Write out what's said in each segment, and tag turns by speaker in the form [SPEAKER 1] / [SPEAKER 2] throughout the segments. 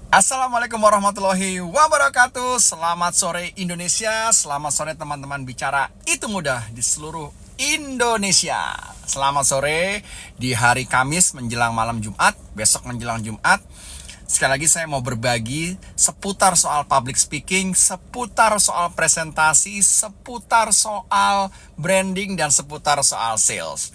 [SPEAKER 1] Assalamualaikum warahmatullahi wabarakatuh. Selamat sore Indonesia. Selamat sore teman-teman bicara itu mudah di seluruh Indonesia. Selamat sore di hari Kamis menjelang malam Jumat. Besok menjelang Jumat. Sekali lagi saya mau berbagi seputar soal public speaking, seputar soal presentasi, seputar soal branding, dan seputar soal sales.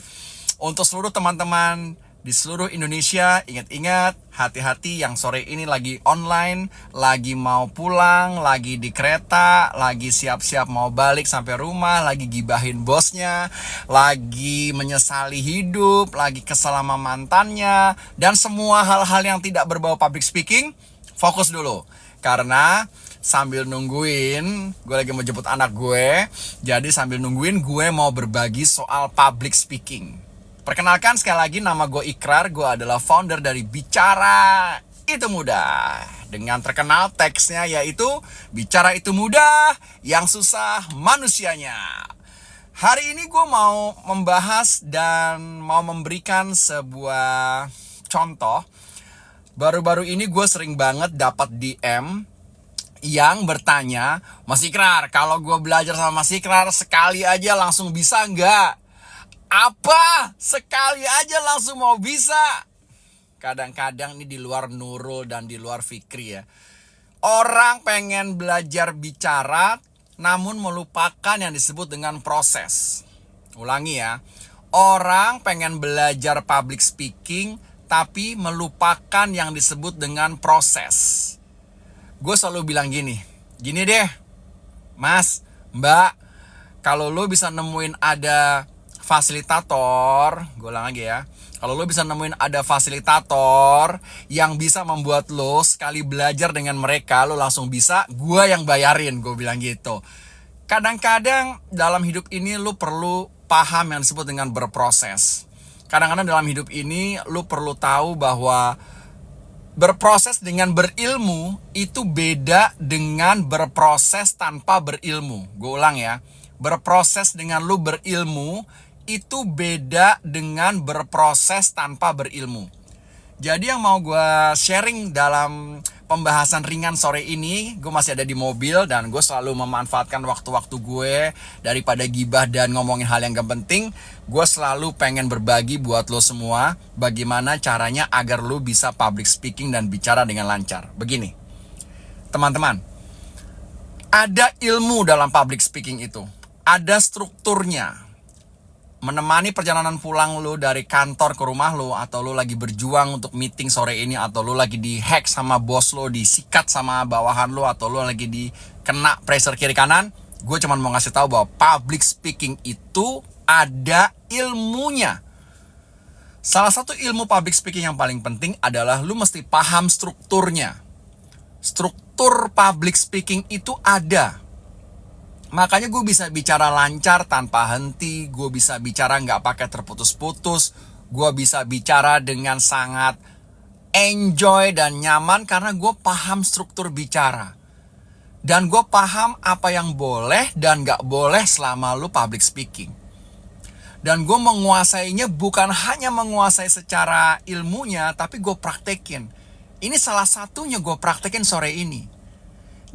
[SPEAKER 1] Untuk seluruh teman-teman di seluruh Indonesia, ingat-ingat, hati-hati yang sore ini lagi online, lagi mau pulang, lagi di kereta, lagi siap-siap mau balik sampai rumah, lagi gibahin bosnya, lagi menyesali hidup, lagi kesal sama mantannya, dan semua hal-hal yang tidak berbau public speaking, fokus dulu. Karena sambil nungguin, gue lagi mau jemput anak gue, jadi sambil nungguin gue mau berbagi soal public speaking. Perkenalkan sekali lagi, nama gue Ikrar, gue adalah founder dari Bicara Itu Mudah. Dengan terkenal teksnya yaitu, bicara itu mudah, yang susah manusianya. Hari ini gue mau membahas dan mau memberikan sebuah contoh. Baru-baru ini gue sering banget dapat DM yang bertanya, Mas Ikrar, kalau gue belajar sama Mas Ikrar sekali aja langsung bisa nggak? Apa? Sekali aja langsung mau bisa? Kadang-kadang ini di luar Nurul dan di luar Fikri ya. Orang pengen belajar bicara namun melupakan yang disebut dengan proses. Ulangi ya. Orang pengen belajar public speaking tapi melupakan yang disebut dengan proses. Gue selalu bilang gini deh, Mas, Mbak, kalau lo bisa nemuin ada fasilitator, gue ulang lagi ya. Kalau lo bisa nemuin ada fasilitator yang bisa membuat lo sekali belajar dengan mereka, lo langsung bisa, gue yang bayarin, gue bilang gitu. Kadang-kadang dalam hidup ini lo perlu paham yang disebut dengan berproses. Kadang-kadang dalam hidup ini lo perlu tahu bahwa berproses dengan berilmu itu beda dengan berproses tanpa berilmu. Gue ulang ya. Berproses dengan lo berilmu itu beda dengan berproses tanpa berilmu. Jadi yang mau gue sharing dalam pembahasan ringan sore ini, gue masih ada di mobil dan gue selalu memanfaatkan waktu-waktu gue daripada gibah dan ngomongin hal yang gak penting. Gue selalu pengen berbagi buat lo semua bagaimana caranya agar lo bisa public speaking dan bicara dengan lancar. Begini, teman-teman, ada ilmu dalam public speaking itu, ada strukturnya. Menemani perjalanan pulang lo dari kantor ke rumah lo, atau lo lagi berjuang untuk meeting sore ini, atau lo lagi di hack sama bos lo, disikat sama bawahan lo, atau lo lagi dikena pressure kiri kanan, gue cuma mau ngasih tahu bahwa public speaking itu ada ilmunya. Salah satu ilmu public speaking yang paling penting adalah lo mesti paham strukturnya. Struktur public speaking itu ada. Makanya gue bisa bicara lancar tanpa henti, gue bisa bicara nggak pakai terputus-putus, gue bisa bicara dengan sangat enjoy dan nyaman karena gue paham struktur bicara. Dan gue paham apa yang boleh dan nggak boleh selama lu public speaking. Dan gue menguasainya bukan hanya menguasai secara ilmunya, tapi gue praktekin. Ini salah satunya gue praktekin sore ini.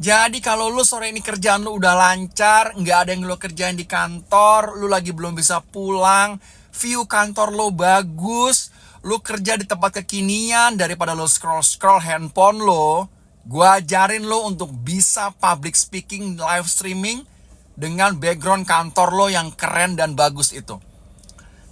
[SPEAKER 1] Jadi kalau lu sore ini kerjaan lu udah lancar, nggak ada yang lu kerjain di kantor, lu lagi belum bisa pulang, view kantor lu bagus, lu kerja di tempat kekinian daripada lu scroll-scroll handphone lu, gua ajarin lu untuk bisa public speaking live streaming dengan background kantor lo yang keren dan bagus itu.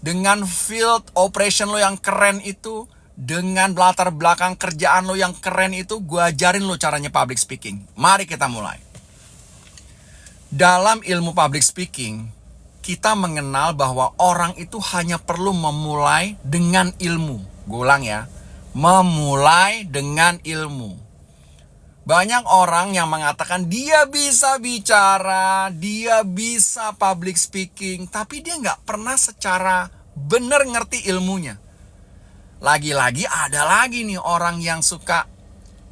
[SPEAKER 1] Dengan field operation lo yang keren itu, dengan latar belakang kerjaan lo yang keren itu, gue ajarin lo caranya public speaking. Mari kita mulai. Dalam ilmu public speaking, kita mengenal bahwa orang itu hanya perlu memulai dengan ilmu. Gue ulang ya, memulai dengan ilmu. Banyak orang yang mengatakan dia bisa bicara, dia bisa public speaking, tapi dia nggak pernah secara benar ngerti ilmunya. Lagi-lagi ada lagi nih orang yang suka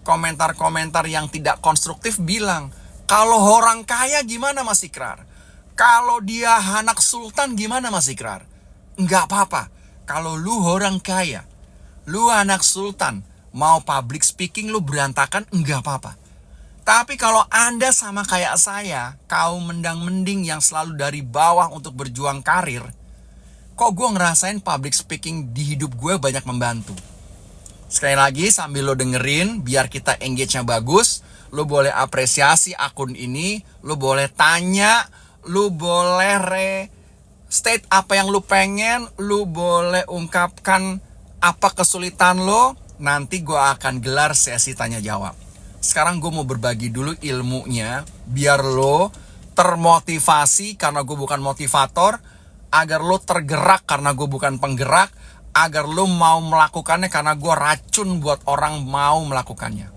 [SPEAKER 1] komentar-komentar yang tidak konstruktif bilang, kalau orang kaya gimana Mas Ikrar? Kalau dia anak sultan gimana Mas Ikrar? Enggak apa-apa. Kalau lu orang kaya, lu anak sultan, mau public speaking lu berantakan, enggak apa-apa. Tapi kalau Anda sama kayak saya, kaum mendang-mending yang selalu dari bawah untuk berjuang karir, kok gue ngerasain public speaking di hidup gue banyak membantu. Sekali lagi sambil lo dengerin, biar kita engage-nya bagus, lo boleh apresiasi akun ini, lo boleh tanya, lo boleh state apa yang lo pengen, lo boleh ungkapkan apa kesulitan lo, nanti gue akan gelar sesi tanya jawab. Sekarang gue mau berbagi dulu ilmunya, biar lo termotivasi karena gue bukan motivator, agar lo tergerak karena gue bukan penggerak, agar lo mau melakukannya karena gue racun buat orang mau melakukannya.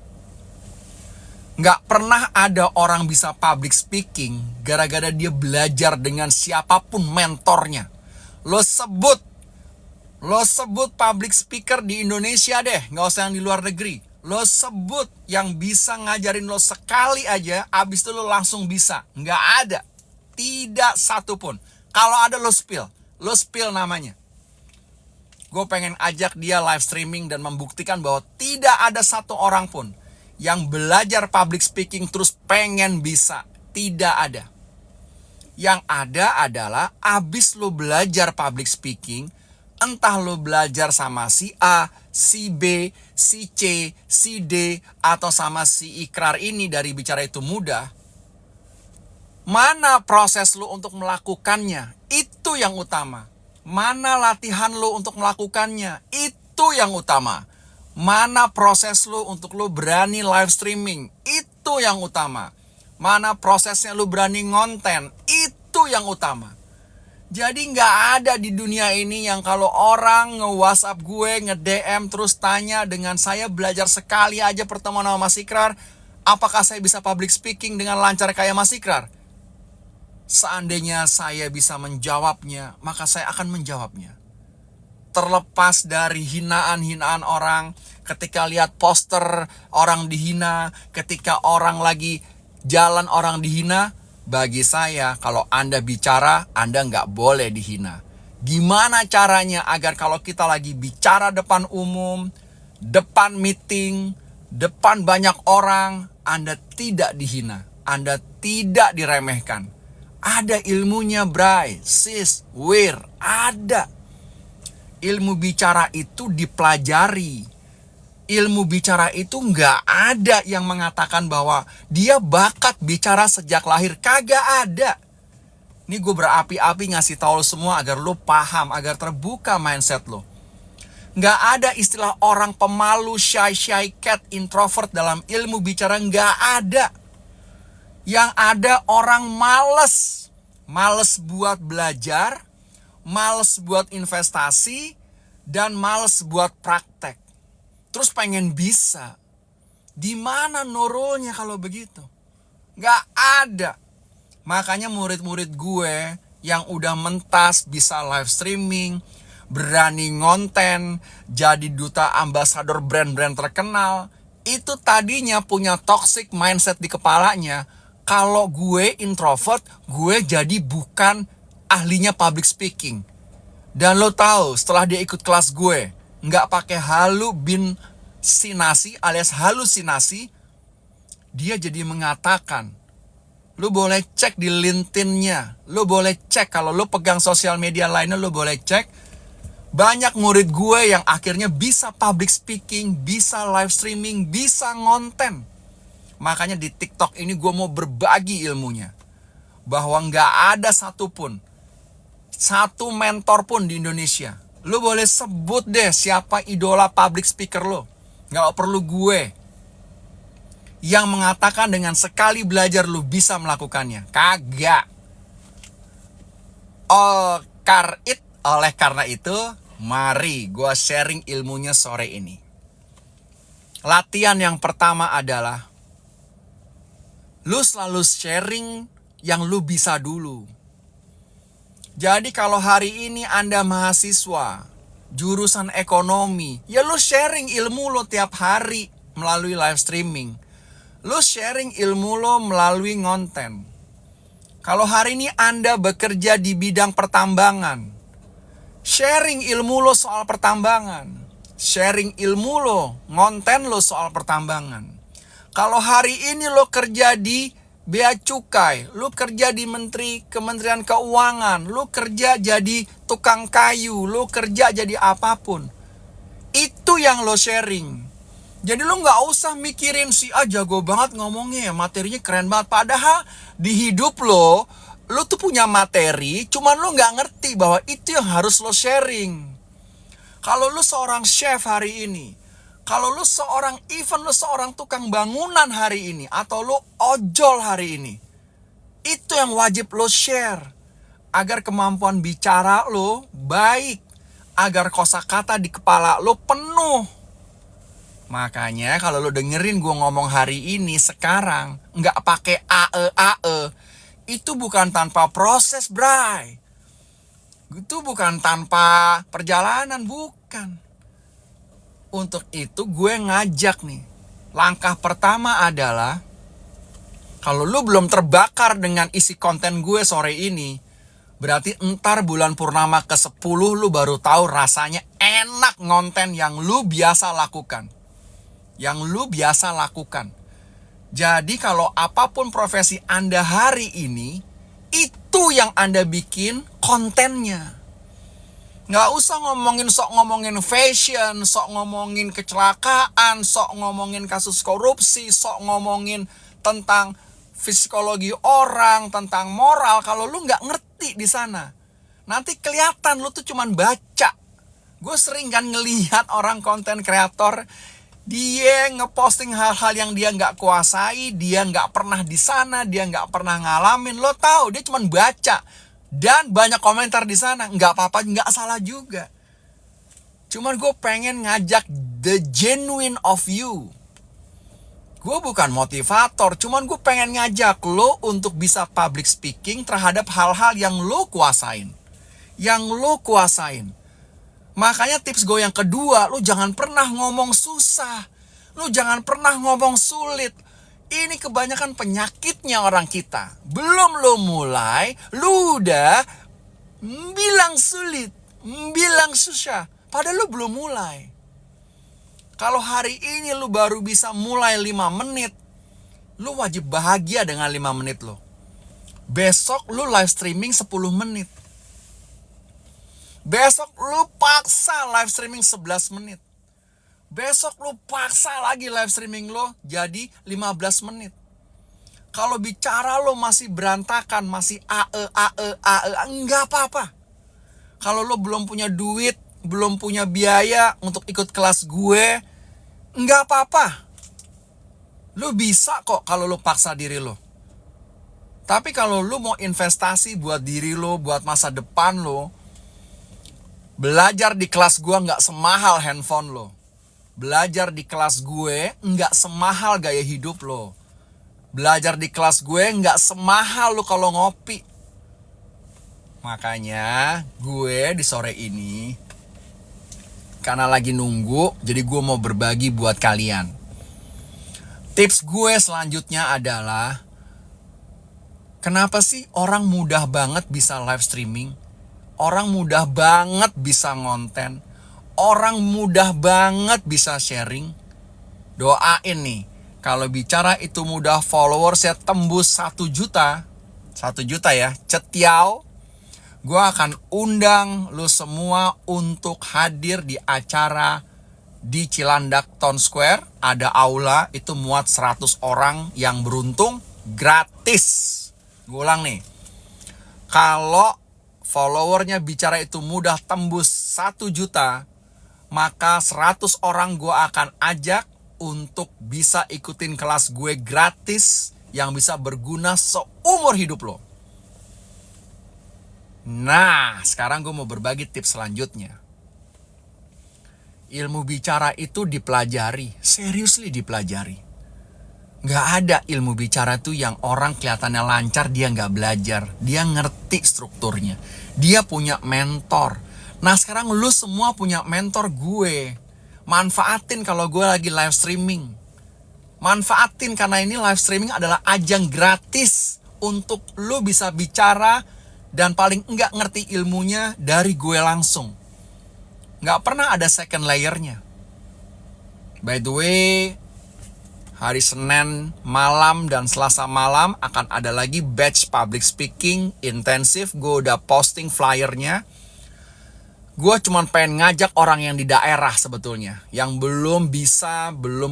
[SPEAKER 1] Nggak pernah ada orang bisa public speaking gara-gara dia belajar dengan siapapun mentornya. Lo sebut public speaker di Indonesia deh, nggak usah yang di luar negeri. Lo sebut yang bisa ngajarin lo sekali aja, abis itu lo langsung bisa. Nggak ada. Tidak satu pun. Kalau ada lo spill namanya. Gue pengen ajak dia live streaming dan membuktikan bahwa tidak ada satu orang pun yang belajar public speaking terus pengen bisa. Tidak ada. Yang ada adalah abis lo belajar public speaking, entah lo belajar sama si A, si B, si C, si D, atau sama si Ikrar ini dari Bicara Itu Mudah, mana proses lo untuk melakukannya? Itu yang utama. Mana latihan lo untuk melakukannya? Itu yang utama. Mana proses lo untuk lo berani live streaming? Itu yang utama. Mana prosesnya lo berani ngonten? Itu yang utama. Jadi nggak ada di dunia ini yang kalau orang nge-WhatsApp gue, nge-DM terus tanya dengan saya belajar sekali aja pertemuan sama Mas Ikrar, apakah saya bisa public speaking dengan lancar kayak Mas Ikrar? Seandainya saya bisa menjawabnya, maka saya akan menjawabnya. Terlepas dari hinaan-hinaan orang, ketika lihat poster orang dihina, ketika orang lagi jalan orang dihina, bagi saya, kalau Anda bicara, Anda nggak boleh dihina. Gimana caranya agar kalau kita lagi bicara depan umum, depan meeting, depan banyak orang, Anda tidak dihina, Anda tidak diremehkan. Ada ilmunya, bray, sis, wir, ada. Ilmu bicara itu dipelajari. Ilmu bicara itu nggak ada yang mengatakan bahwa dia bakat bicara sejak lahir. Kagak ada. Ini gue berapi-api ngasih tahu lo semua agar lo paham, agar terbuka mindset lo. Nggak ada istilah orang pemalu, shy cat, introvert dalam ilmu bicara. Nggak ada. Yang ada orang males. Males buat belajar, males buat investasi, dan males buat praktek. Terus pengen bisa. Di mana nurulnya kalau begitu? Nggak ada. Makanya murid-murid gue yang udah mentas bisa live streaming, berani ngonten, jadi duta ambasador brand-brand terkenal, itu tadinya punya toxic mindset di kepalanya. Kalau gue introvert, gue jadi bukan ahlinya public speaking. Dan lo tahu setelah dia ikut kelas gue, nggak pakai halusinasi alias halusinasi, dia jadi mengatakan, lu boleh cek di LinkedIn-nya, lu boleh cek kalau lu pegang sosial media lainnya, lu boleh cek, banyak murid gue yang akhirnya bisa public speaking, bisa live streaming, bisa ngonten. Makanya di TikTok ini gue mau berbagi ilmunya, bahwa nggak ada satupun, satu mentor pun di Indonesia. Lu boleh sebut deh siapa idola public speaker lo. Gak perlu gue yang mengatakan dengan sekali belajar lu bisa melakukannya. Kagak. Oleh karena itu, mari gue sharing ilmunya sore ini. Latihan yang pertama adalah lu selalu sharing yang lu bisa dulu. Jadi kalau hari ini Anda mahasiswa jurusan ekonomi, ya lu sharing ilmu lo tiap hari melalui live streaming. Lu sharing ilmu lo melalui ngonten. Kalau hari ini Anda bekerja di bidang pertambangan, sharing ilmu lo soal pertambangan. sharing ilmu lo, ngonten lo soal pertambangan. Kalau hari ini lo kerja di Bea Cukai, lo kerja di Kementerian Keuangan, lo kerja jadi tukang kayu, lo kerja jadi apapun, itu yang lo sharing. Jadi lo gak usah mikirin si A jago banget ngomongnya, materinya keren banget. Padahal di hidup lo tuh punya materi, cuman lo gak ngerti bahwa itu yang harus lo sharing. Kalau lo seorang chef hari ini, kalau lo seorang tukang bangunan hari ini, atau lo ojol hari ini, itu yang wajib lo share. Agar kemampuan bicara lo baik, agar kosakata di kepala lo penuh. Makanya kalau lo dengerin gue ngomong hari ini sekarang, nggak pakai ae, itu bukan tanpa proses, bray. Itu bukan tanpa perjalanan, bukan. Untuk itu gue ngajak nih. Langkah pertama adalah, kalau lo belum terbakar dengan isi konten gue sore ini, berarti entar bulan purnama ke-10 lo baru tahu rasanya enak ngonten yang lo biasa lakukan. Jadi kalau apapun profesi Anda hari ini, itu yang Anda bikin kontennya. Nggak usah ngomongin fashion, sok ngomongin kecelakaan, sok ngomongin kasus korupsi, sok ngomongin tentang psikologi orang, tentang moral. Kalau lu nggak ngerti di sana, nanti kelihatan lu tuh cuman baca. Gue sering kan ngelihat orang konten kreator, dia ngeposting hal-hal yang dia nggak kuasai, dia nggak pernah di sana, dia nggak pernah ngalamin. Lo tahu, dia cuma baca dan banyak komentar di sana. Nggak apa-apa, nggak salah juga. Cuman gue pengen ngajak the genuine of you. Gue bukan motivator, cuman gue pengen ngajak lo untuk bisa public speaking terhadap hal-hal yang lo kuasain. Makanya tips gue yang kedua, lu jangan pernah ngomong susah. Lu jangan pernah ngomong sulit. Ini kebanyakan penyakitnya orang kita. Belum lu mulai, lu udah bilang sulit, bilang susah. Padahal lu belum mulai. Kalau hari ini lu baru bisa mulai 5 menit, lu wajib bahagia dengan 5 menit lo. Besok lu live streaming 10 menit. Besok lu paksa live streaming 11 menit. Besok lu paksa lagi live streaming lo jadi 15 menit. Kalau bicara lo masih berantakan, masih enggak apa-apa. Kalau lo belum punya duit, belum punya biaya untuk ikut kelas gue, enggak apa-apa. Lo bisa kok kalau lo paksa diri lo. Tapi kalau lo mau investasi buat diri lo, buat masa depan lo, belajar di kelas gue nggak semahal handphone lo. Belajar di kelas gue nggak semahal gaya hidup lo. Belajar di kelas gue nggak semahal lo kalau ngopi. Makanya gue di sore ini, karena lagi nunggu, jadi gue mau berbagi buat kalian. Tips gue selanjutnya adalah, kenapa sih orang mudah banget bisa live streaming? Orang mudah banget bisa ngonten. Orang mudah banget bisa sharing. Doain nih, kalau bicara itu mudah, followersnya tembus 1 juta. 1 juta ya, cetiau. Gue akan undang lu semua untuk hadir di acara di Cilandak Town Square. Ada aula, itu muat 100 orang yang beruntung, gratis. Gue ulang nih, kalau followernya bicara itu mudah tembus 1 juta, maka 100 orang gue akan ajak untuk bisa ikutin kelas gue gratis yang bisa berguna seumur hidup lo. Nah, sekarang gue mau berbagi tips selanjutnya. Ilmu bicara itu dipelajari, seriously dipelajari. Gak ada ilmu bicara tuh yang orang kelihatannya lancar, dia gak belajar. Dia ngerti strukturnya. Dia punya mentor. Nah sekarang lu semua punya mentor gue. Manfaatin kalau gue lagi live streaming. Manfaatin karena ini live streaming adalah ajang gratis untuk lu bisa bicara dan paling enggak ngerti ilmunya dari gue langsung. Gak pernah ada second layernya. By the way, hari Senin malam dan Selasa malam akan ada lagi batch public speaking intensif. Gue udah posting flyernya. Gue cuman pengen ngajak orang yang di daerah sebetulnya, yang belum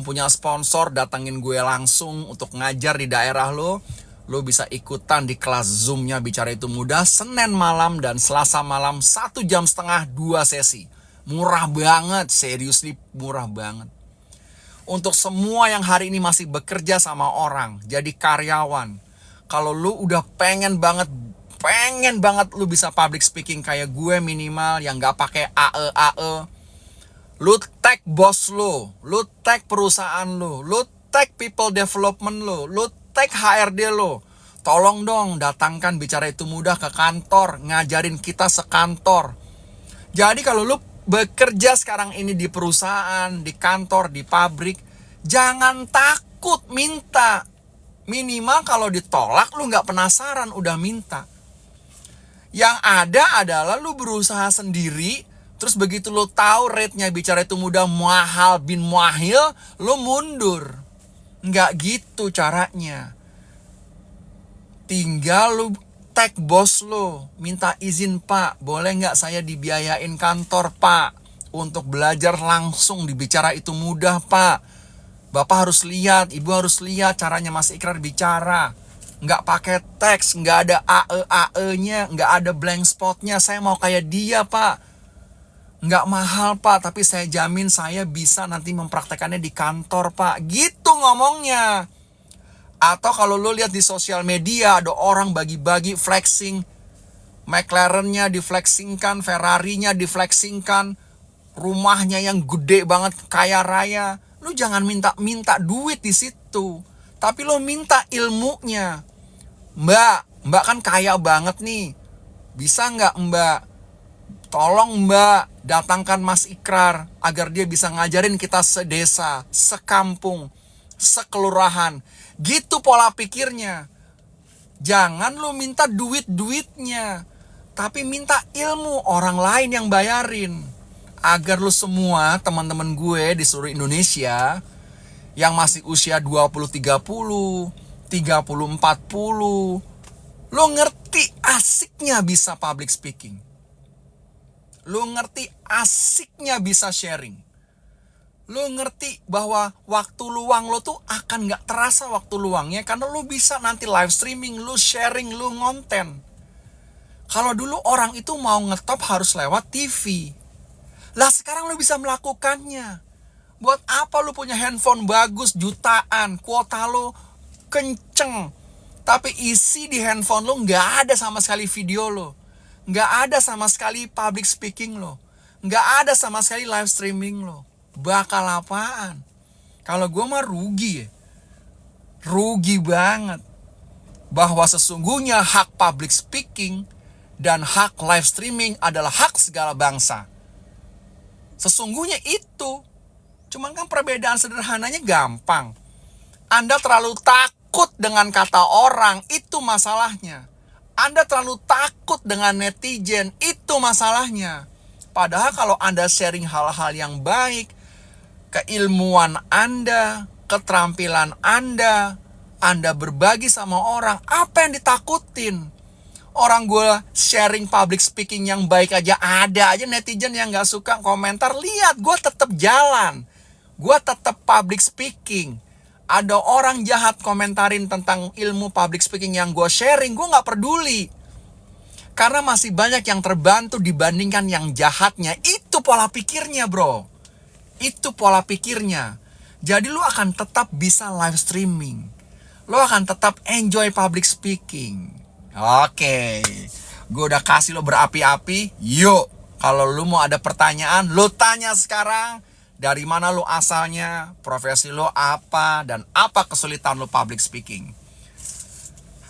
[SPEAKER 1] punya sponsor, datangin gue langsung untuk ngajar di daerah lo. Lo bisa ikutan di kelas Zoom-nya Bicara Itu Mudah, Senin malam dan Selasa malam, 1,5 jam, 2 sesi. Murah banget, seriously murah banget. Untuk semua yang hari ini masih bekerja sama orang, jadi karyawan. Kalau lu udah pengen banget lu bisa public speaking kayak gue minimal, yang gak pakai AE. Lu tag bos lu tag perusahaan lu tag people development lu tag HRD lu. Tolong dong datangkan Bicara Itu Mudah ke kantor, ngajarin kita sekantor. Jadi kalau lu bekerja sekarang ini di perusahaan, di kantor, di pabrik, jangan takut minta. Minimal kalau ditolak lu gak penasaran, udah minta. Yang ada adalah lu berusaha sendiri, terus begitu lu tahu rate-nya Bicara Itu Mudah mahal bin muahil, lu mundur. Nggak gitu caranya. Tinggal lu tag bos lu, minta izin Pak, boleh nggak saya dibiayain kantor Pak, untuk belajar langsung di Bicara Itu Mudah Pak. Bapak harus lihat, Ibu harus lihat caranya Mas Ikrar bicara. Nggak pakai teks, nggak ada AE-nya, nggak ada blank spotnya. Saya mau kayak dia Pak. Nggak mahal Pak, tapi saya jamin saya bisa nanti mempraktekannya di kantor Pak. Gitu ngomongnya. Atau kalau lo lihat di sosial media, ada orang bagi-bagi flexing. McLaren-nya diflexingkan, Ferrari-nya diflexingkan, rumahnya yang gede banget, kaya raya. Lo jangan minta duit di situ, tapi lo minta ilmunya. Mbak kan kaya banget nih. Bisa nggak Mbak? Tolong Mbak, datangkan Mas Ikrar agar dia bisa ngajarin kita sedesa, sekampung, sekelurahan. Gitu pola pikirnya. Jangan lo minta duitnya, tapi minta ilmu orang lain yang bayarin. Agar lo semua, teman-teman gue di seluruh Indonesia, yang masih usia 20-30, 30-40, lo ngerti asiknya bisa public speaking. Lo ngerti asiknya bisa sharing. Lo ngerti bahwa waktu luang lo tuh akan gak terasa waktu luangnya, karena lo bisa nanti live streaming, lo sharing, lo ngonten. Kalau dulu orang itu mau ngetop harus lewat TV. Lah sekarang lo bisa melakukannya. Buat apa lu punya handphone bagus jutaan, kuota lu kenceng, tapi isi di handphone lu nggak ada sama sekali video lu, nggak ada sama sekali public speaking lu, nggak ada sama sekali live streaming lu. Bakal apaan? Kalau gue mah rugi banget. Bahwa sesungguhnya hak public speaking dan hak live streaming adalah hak segala bangsa. Sesungguhnya itu. Cuman kan perbedaan sederhananya gampang. Anda terlalu takut dengan kata orang, itu masalahnya. Anda terlalu takut dengan netizen, itu masalahnya. Padahal kalau Anda sharing hal-hal yang baik, keilmuan Anda, keterampilan Anda berbagi sama orang, apa yang ditakutin? Orang gue sharing public speaking yang baik aja, ada aja netizen yang gak suka komentar. Lihat, gue tetap jalan. Gue tetap public speaking. Ada orang jahat komentarin tentang ilmu public speaking yang gue sharing, gue gak peduli. Karena masih banyak yang terbantu dibandingkan yang jahatnya. Itu pola pikirnya bro. Itu pola pikirnya. Jadi lu akan tetap bisa live streaming. Lu akan tetap enjoy public speaking. Oke, gue udah kasih lo berapi-api. Yuk, kalau lu mau ada pertanyaan, lu tanya sekarang. Dari mana lu asalnya, profesi lu apa, dan apa kesulitan lu public speaking.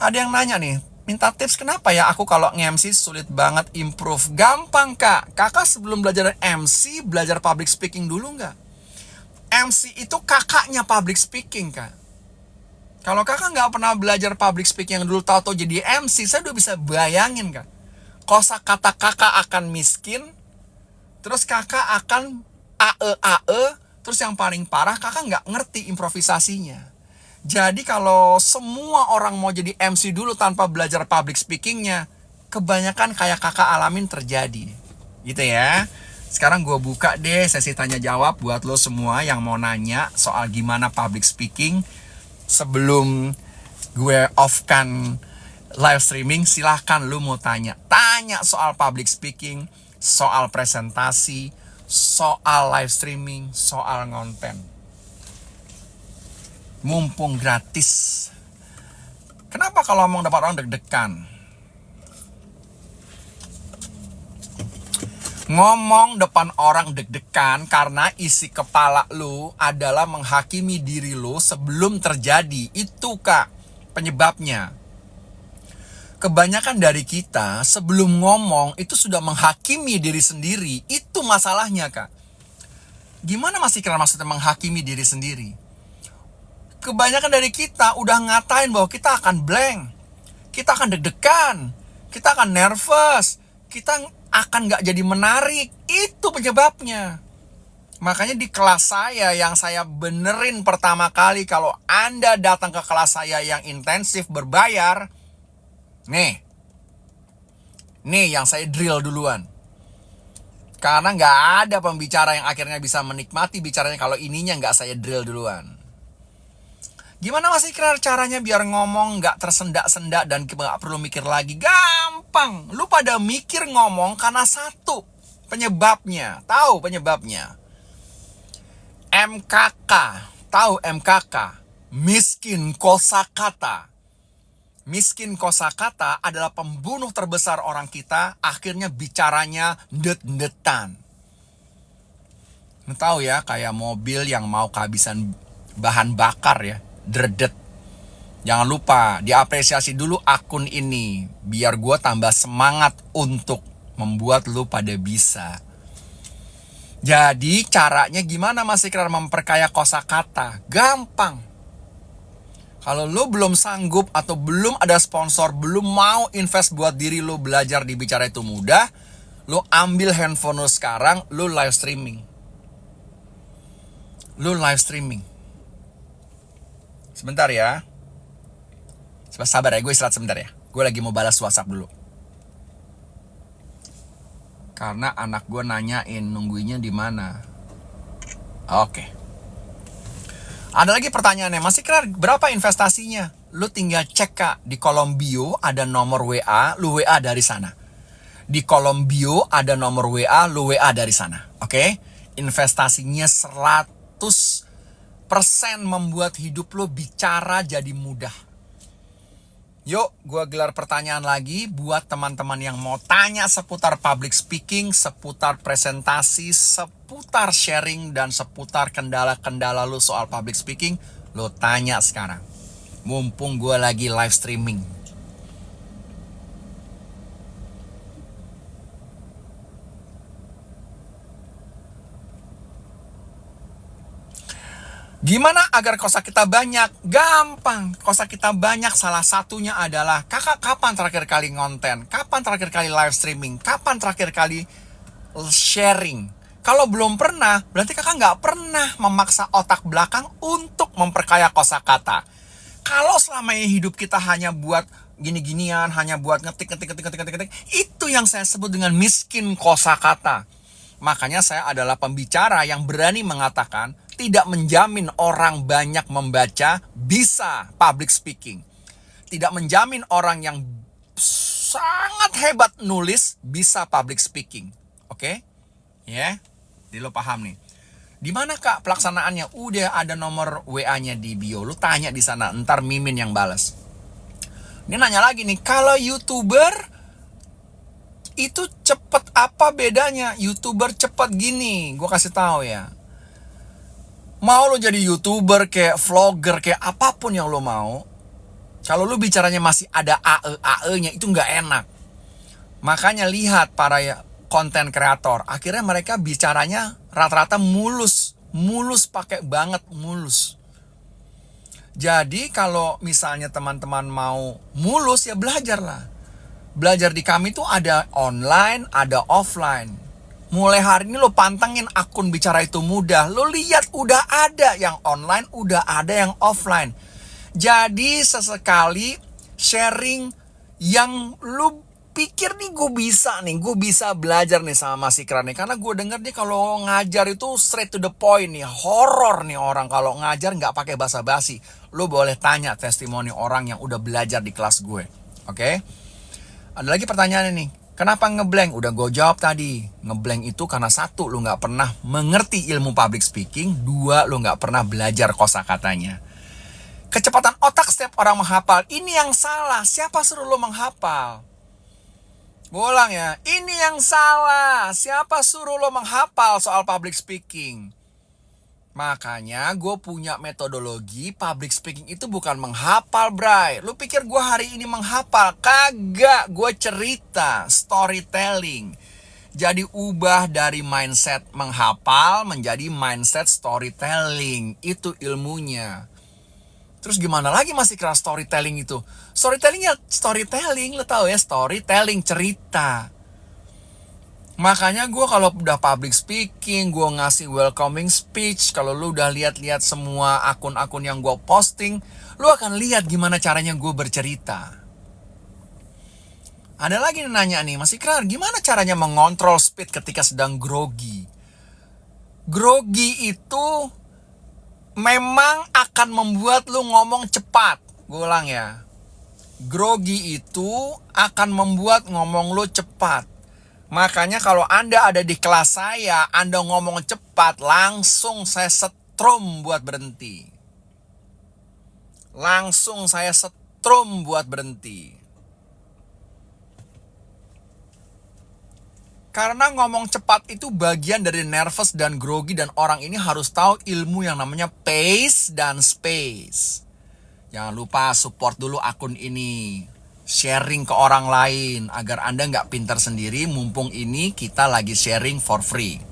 [SPEAKER 1] Ada yang nanya nih, minta tips kenapa ya aku kalau nge-MC sulit banget improve. Gampang kak, kakak sebelum belajar MC, belajar public speaking dulu nggak? MC itu kakaknya public speaking kak. Kalau kakak nggak pernah belajar public speaking yang dulu tahu-tahu jadi MC, saya udah bisa bayangin kak. Kosakata kakak akan miskin, terus kakak akan AE, Terus yang paling parah, kakak nggak ngerti improvisasinya. Jadi kalau semua orang mau jadi MC dulu tanpa belajar public speakingnya, kebanyakan kayak kakak alamin terjadi. Gitu ya. Sekarang gue buka deh sesi tanya jawab buat lo semua yang mau nanya soal gimana public speaking. Sebelum gue off-kan live streaming, silahkan lo mau tanya. Tanya soal public speaking, soal presentasi, soal live streaming, soal konten. Mumpung gratis. Kenapa kalau ngomong dapat orang deg-degan? Ngomong depan orang deg-degan karena isi kepala lu adalah menghakimi diri lu sebelum terjadi. Itu kak penyebabnya. Kebanyakan dari kita sebelum ngomong itu sudah menghakimi diri sendiri. Itu masalahnya kak. Gimana Mas Ikrar maksudnya menghakimi diri sendiri? Kebanyakan dari kita udah ngatain bahwa kita akan blank, kita akan deg-degan, kita akan nervous, kita akan gak jadi menarik. Itu penyebabnya. Makanya di kelas saya yang saya benerin pertama kali, kalau Anda datang ke kelas saya yang intensif berbayar, nih yang saya drill duluan. Karena gak ada pembicara yang akhirnya bisa menikmati bicaranya kalau ininya gak saya drill duluan. Gimana Mas Ikrar caranya biar ngomong gak tersendak-sendak dan gak perlu mikir lagi? Gampang. Lu pada mikir ngomong karena satu penyebabnya. Tahu penyebabnya? MKK. Tahu MKK? Miskin kosakata. Miskin kosakata adalah pembunuh terbesar orang kita. Akhirnya bicaranya ndet-ndetan. Tahu ya, kayak mobil yang mau kehabisan bahan bakar ya. Dredet. Jangan lupa diapresiasi dulu akun ini biar gue tambah semangat untuk membuat lu pada bisa. Jadi caranya gimana Mas Ikrar memperkaya kosakata? Gampang. Kalau lu belum sanggup atau belum ada sponsor, belum mau invest buat diri lu belajar di Bicara Itu Mudah, lu ambil handphone lu sekarang, lu live streaming. Sebentar ya. Sabar ya, gue istirahat sebentar ya. Gue lagi mau balas WhatsApp dulu. Karena anak gue nanyain nungguinnya di mana. Oke. Ada lagi pertanyaannya, Mas Ikrar berapa investasinya? Lu tinggal cek kak, di kolom bio ada nomor WA, lu WA dari sana. Di kolom bio ada nomor WA, lu WA dari sana. Oke? Investasinya 100% membuat hidup lu bicara jadi mudah. Yuk, gue gelar pertanyaan lagi buat teman-teman yang mau tanya seputar public speaking, seputar presentasi, seputar sharing, dan seputar kendala-kendala lu soal public speaking. Lu tanya sekarang. Mumpung gue lagi live streaming. Gimana agar kosakata banyak? Gampang. Kosakata banyak salah satunya adalah kakak kapan terakhir kali ngonten? Kapan terakhir kali live streaming? Kapan terakhir kali sharing? Kalau belum pernah, berarti kakak nggak pernah memaksa otak belakang untuk memperkaya kosakata. Kalau selama ini hidup kita hanya buat gini-ginian, hanya buat ngetik, itu yang saya sebut dengan miskin kosakata. Makanya saya adalah pembicara yang berani mengatakan tidak menjamin orang banyak membaca bisa public speaking. Tidak menjamin orang yang sangat hebat nulis bisa public speaking. Oke? Ya? Jadi lo paham nih. Di mana kak pelaksanaannya? Udah ada nomor WA-nya di bio. Lu tanya di sana, ntar Mimin yang balas. Dia nanya lagi nih, kalau YouTuber itu cepet apa bedanya? YouTuber cepet gini, gue kasih tahu ya. Mau lo jadi YouTuber kayak vlogger kayak apapun yang lo mau, kalau lo bicaranya masih ada AE-nya itu nggak enak. Makanya lihat para konten kreator, akhirnya mereka bicaranya rata-rata mulus pakai banget mulus. Jadi kalau misalnya teman-teman mau mulus ya belajarlah. Belajar di kami tuh ada online, ada offline. Mulai hari ini lo pantengin akun Bicara Itu Mudah. Lo lihat udah ada yang online, udah ada yang offline. Jadi sesekali sharing yang lo pikir nih gue bisa belajar nih sama Mas Ikrar nih. Karena gue denger nih kalau ngajar itu straight to the point nih. Horor nih orang kalau ngajar nggak pakai basa-basi. Lo boleh tanya testimoni orang yang udah belajar di kelas gue. Oke? Ada lagi pertanyaan nih. Kenapa ngeblank? Udah gue jawab tadi. Ngeblank itu karena satu, lo gak pernah mengerti ilmu public speaking. Dua, lo gak pernah belajar kosakatanya. Kecepatan otak setiap orang menghafal. Ini yang salah. Siapa suruh lo menghafal? Gue ulang ya. Ini yang salah. Siapa suruh lo menghafal soal public speaking? Makanya gue punya metodologi public speaking itu bukan menghafal, bray. Lu pikir gue hari ini menghafal? Kagak, gue cerita, storytelling. Jadi ubah dari mindset menghafal menjadi mindset storytelling. Itu ilmunya. Terus gimana lagi masih keras storytelling itu? Storytelling, lo tau ya, storytelling, cerita. Makanya gue kalau udah public speaking, gue ngasih welcoming speech, kalau lu udah lihat-lihat semua akun-akun yang gue posting, lu akan lihat gimana caranya gue bercerita. Ada lagi yang nanya nih, Mas Ikrar, gimana caranya mengontrol speed ketika sedang grogi? Grogi itu memang akan membuat lu ngomong cepat. Gue ulang ya. Grogi itu akan membuat ngomong lu cepat. Makanya kalau Anda ada di kelas saya, Anda ngomong cepat, langsung saya setrum buat berhenti. Langsung saya setrum buat berhenti. Karena ngomong cepat itu bagian dari nervous dan grogi, dan orang ini harus tahu ilmu yang namanya pace dan space. Jangan lupa support dulu akun ini. Sharing ke orang lain agar Anda nggak pintar sendiri, mumpung ini kita lagi sharing for free.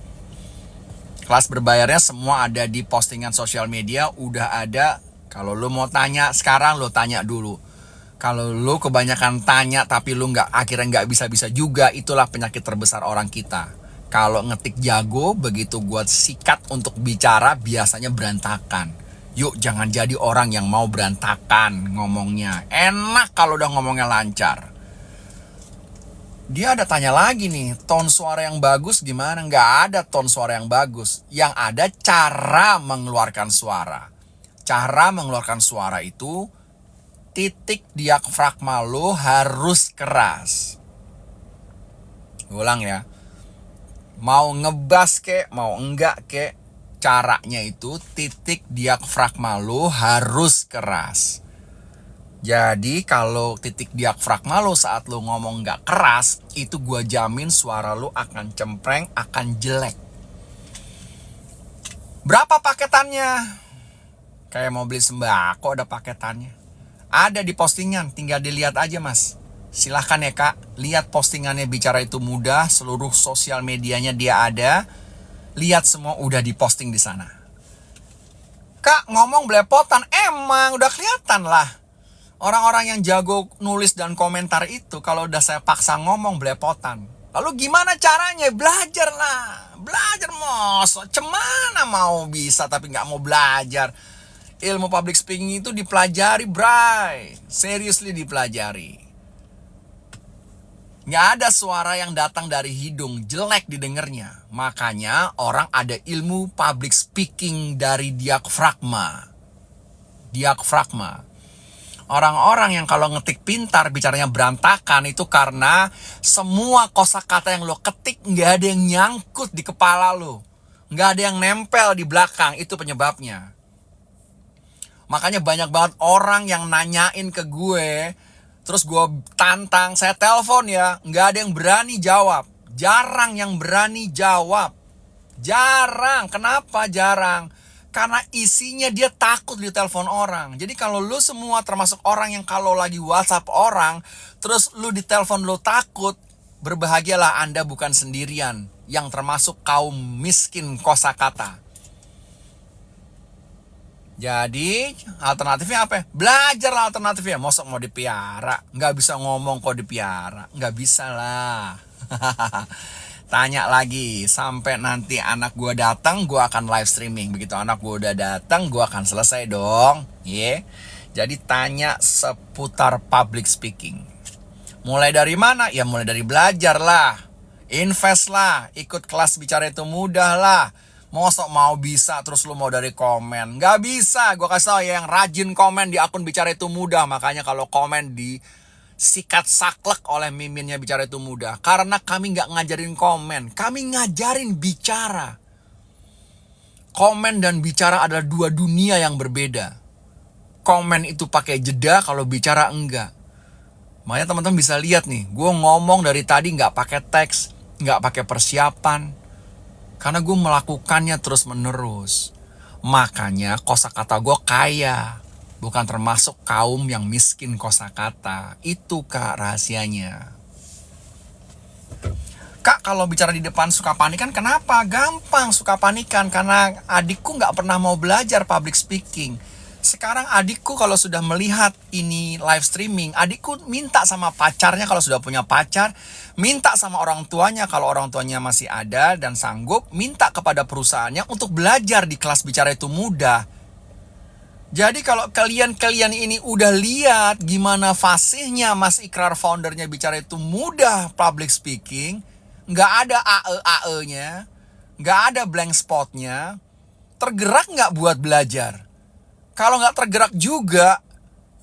[SPEAKER 1] Kelas berbayarnya semua ada di postingan sosial media, udah ada. Kalau lo mau tanya sekarang, lo tanya dulu. Kalau lo kebanyakan tanya tapi lo akhirnya nggak bisa-bisa juga, itulah penyakit terbesar orang kita. Kalau ngetik jago, begitu buat sikat untuk bicara biasanya berantakan. Yuk jangan jadi orang yang mau berantakan ngomongnya. Enak kalau udah ngomongnya lancar. Dia ada tanya lagi nih, tone suara yang bagus gimana? Nggak ada tone suara yang bagus. Yang ada cara mengeluarkan suara. Cara mengeluarkan suara itu, titik diafragma lo harus keras. Ulang ya. Mau ngebas kek, mau enggak kek, caranya itu titik diafragma lo harus keras. Jadi kalau titik diafragma lo saat lo ngomong gak keras, itu gua jamin suara lo akan cempreng, akan jelek. Berapa paketannya? Kayak mau beli sembako ada paketannya. Ada di postingan, tinggal dilihat aja mas. Silahkan ya kak, lihat postingannya Bicara Itu Mudah, seluruh sosial medianya dia ada. Lihat semua udah diposting di sana. Kak ngomong belepotan, emang udah kelihatan lah. Orang-orang yang jago nulis dan komentar itu kalau udah saya paksa ngomong belepotan. Lalu gimana caranya? Belajar lah. Belajar mos. Cemana mau bisa tapi gak mau belajar. Ilmu public speaking itu dipelajari, bray. Seriously dipelajari. Nggak ada suara yang datang dari hidung, jelek didengarnya. Makanya orang ada ilmu public speaking dari diafragma. Diafragma. Orang-orang yang kalau ngetik pintar bicaranya berantakan itu karena semua kosakata yang lo ketik nggak ada yang nyangkut di kepala lo. Nggak ada yang nempel di belakang, itu penyebabnya. Makanya banyak banget orang yang nanyain ke gue, terus gue tantang, saya telepon ya, nggak ada yang berani jawab. Jarang yang berani jawab. Jarang. Kenapa jarang? Karena isinya dia takut ditelepon orang. Jadi kalau lu semua termasuk orang yang kalau lagi WhatsApp orang, terus lu ditelepon lu takut, berbahagialah Anda bukan sendirian. Yang termasuk kaum miskin kosakata. Jadi alternatifnya apa? Belajar lah alternatifnya. Mosok mau dipiara, nggak bisa ngomong kok dipiara, nggak bisa lah. Tanya lagi sampai nanti anak gue datang, gue akan live streaming. Begitu anak gue udah datang, gue akan selesai dong. Jadi tanya seputar public speaking. Mulai dari mana? Ya mulai dari belajar lah. Invest lah, ikut kelas bicara itu mudah lah. Mosok mau bisa terus lu mau dari komen? Gak bisa, gue kasih tau ya, yang rajin komen di akun bicara itu mudah. Makanya kalau komen di sikat saklek oleh miminnya bicara itu mudah. Karena kami gak ngajarin komen, kami ngajarin bicara. Komen dan bicara adalah dua dunia yang berbeda. Komen itu pakai jeda, kalau bicara enggak. Makanya teman-teman bisa lihat nih, gue ngomong dari tadi gak pakai teks, gak pakai persiapan. Karena gue melakukannya terus menerus. Makanya kosakata gue kaya. Bukan termasuk kaum yang miskin kosakata. Itu Kak rahasianya. Kak kalau bicara di depan suka panikan kenapa? Gampang suka panikan. Karena adikku gak pernah mau belajar public speaking. Sekarang adikku kalau sudah melihat ini live streaming, adikku minta sama pacarnya kalau sudah punya pacar, minta sama orang tuanya kalau orang tuanya masih ada dan sanggup, minta kepada perusahaannya untuk belajar di kelas bicara itu mudah. Jadi kalau kalian ini udah lihat gimana fasihnya Mas Ikrar foundernya bicara itu mudah public speaking, nggak ada AE-nya, nggak ada blank spotnya, tergerak nggak buat belajar? Kalau nggak tergerak juga,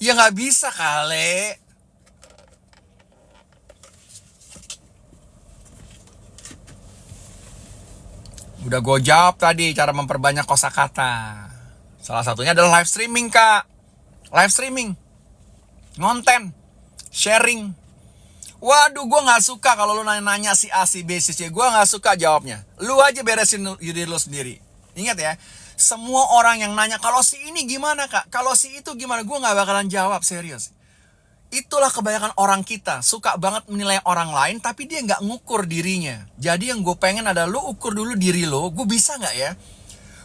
[SPEAKER 1] ya nggak bisa kali. Udah gue jawab tadi cara memperbanyak kosakata. Salah satunya adalah live streaming Kak. Live streaming, konten, sharing. Waduh, gue nggak suka kalau lu nanya si A, si B, si C. Gue nggak suka jawabnya. Lu aja beresin diri lu sendiri. Ingat ya. Semua orang yang nanya, kalau si ini gimana Kak? Kalau si itu gimana? Gue gak bakalan jawab, serius. Itulah kebanyakan orang kita. Suka banget menilai orang lain, tapi dia gak ngukur dirinya. Jadi yang gue pengen adalah lu ukur dulu diri lo. Gue bisa gak ya?